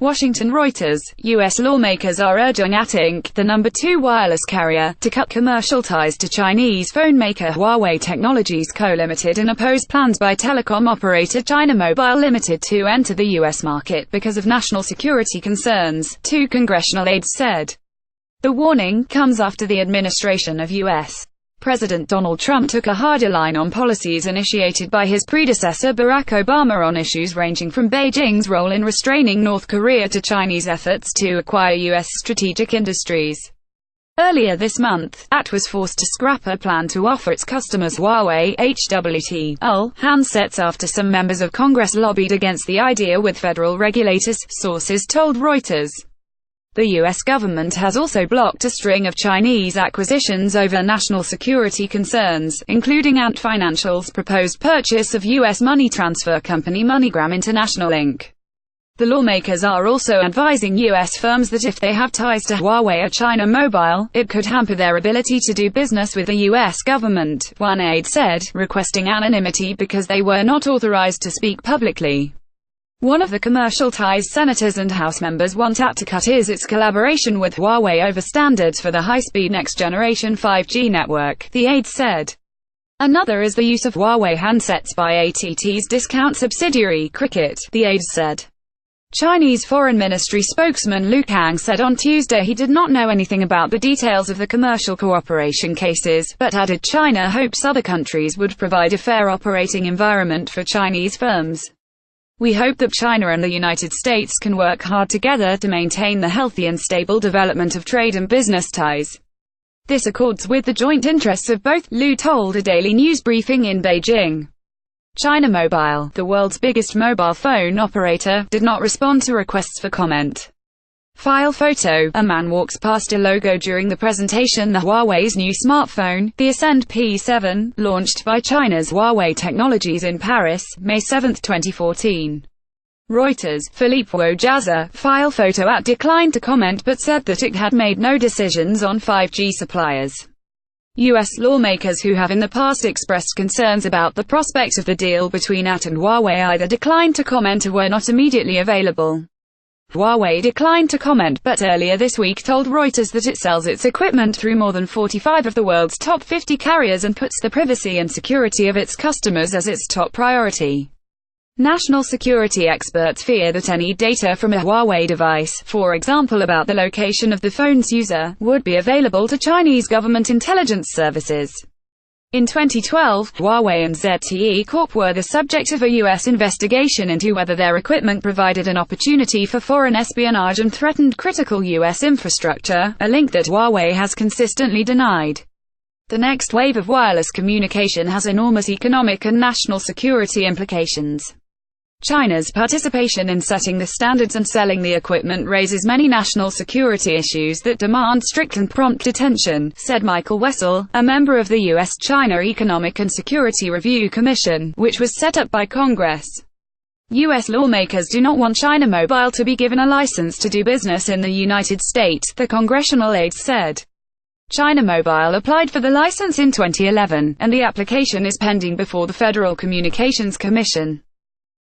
Washington. Reuters, U.S. lawmakers are urging AT&T, the number 2 wireless carrier, to cut commercial ties to Chinese phone maker Huawei Technologies Co. Limited and oppose plans by telecom operator China Mobile Limited to enter the U.S. market because of national security concerns, 2 congressional aides said. The warning comes after the administration of U.S. President Donald Trump took a harder line on policies initiated by his predecessor Barack Obama on issues ranging from Beijing's role in restraining North Korea to Chinese efforts to acquire U.S. strategic industries. Earlier this month, AT&T was forced to scrap a plan to offer its customers Huawei HWT-UL handsets after some members of Congress lobbied against the idea with federal regulators, sources told Reuters. The U.S. government has also blocked a string of Chinese acquisitions over national security concerns, including Ant Financial's proposed purchase of U.S. money transfer company MoneyGram International Inc. The lawmakers are also advising U.S. firms that if they have ties to Huawei or China Mobile, it could hamper their ability to do business with the U.S. government, one aide said, requesting anonymity because they were not authorized to speak publicly. One of the commercial ties senators and House members want AT&T to cut is its collaboration with Huawei over standards for the high-speed next-generation 5G network, the aide said. Another is the use of Huawei handsets by AT&T's discount subsidiary, Cricket, the aide said. Chinese Foreign Ministry spokesman Lu Kang said on Tuesday he did not know anything about the details of the commercial cooperation cases, but added China hopes other countries would provide a fair operating environment for Chinese firms. We hope that China and the United States can work hard together to maintain the healthy and stable development of trade and business ties. This accords with the joint interests of both, Lu told a daily news briefing in Beijing. China Mobile, the world's biggest mobile phone operator, did not respond to requests for comment. File photo: a man walks past a logo during the presentation of Huawei's new smartphone, the Ascend P7, launched by China's Huawei Technologies in Paris, May 7, 2014. Reuters, Philippe Wojaza, file photo AT&T declined to comment but said that it had made no decisions on 5G suppliers. U.S. lawmakers who have in the past expressed concerns about the prospect of the deal between AT&T and Huawei either declined to comment or were not immediately available. Huawei declined to comment, but earlier this week told Reuters that it sells its equipment through more than 45 of the world's top 50 carriers and puts the privacy and security of its customers as its top priority. National security experts fear that any data from a Huawei device, for example about the location of the phone's user, would be available to Chinese government intelligence services. In 2012, Huawei and ZTE Corp were the subject of a U.S. investigation into whether their equipment provided an opportunity for foreign espionage and threatened critical U.S. infrastructure, a link that Huawei has consistently denied. The next wave of wireless communication has enormous economic and national security implications. China's participation in setting the standards and selling the equipment raises many national security issues that demand strict and prompt attention, said Michael Wessel, a member of the U.S.-China Economic and Security Review Commission, which was set up by Congress. U.S. lawmakers do not want China Mobile to be given a license to do business in the United States, the congressional aide said. China Mobile applied for the license in 2011, and the application is pending before the Federal Communications Commission.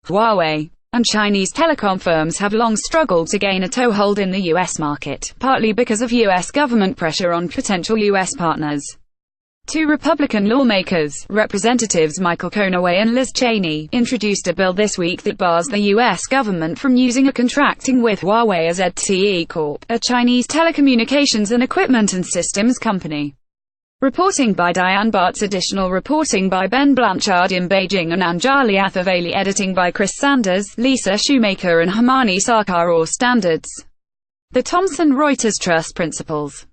Huawei and Chinese telecom firms have long struggled to gain a toehold in the U.S. market, partly because of U.S. government pressure on potential U.S. partners. 2 Republican lawmakers, Representatives Michael Conaway and Liz Cheney, introduced a bill this week that bars the U.S. government from using or contracting with Huawei or ZTE Corp., a Chinese telecommunications and equipment and systems company. Reporting by Diane Bartz. Additional reporting by Ben Blanchard in Beijing and Anjali Athavali. Editing by Chris Sanders, Lisa Shoemaker and Hamani Sarkar. Standards. The Thomson Reuters Trust Principles.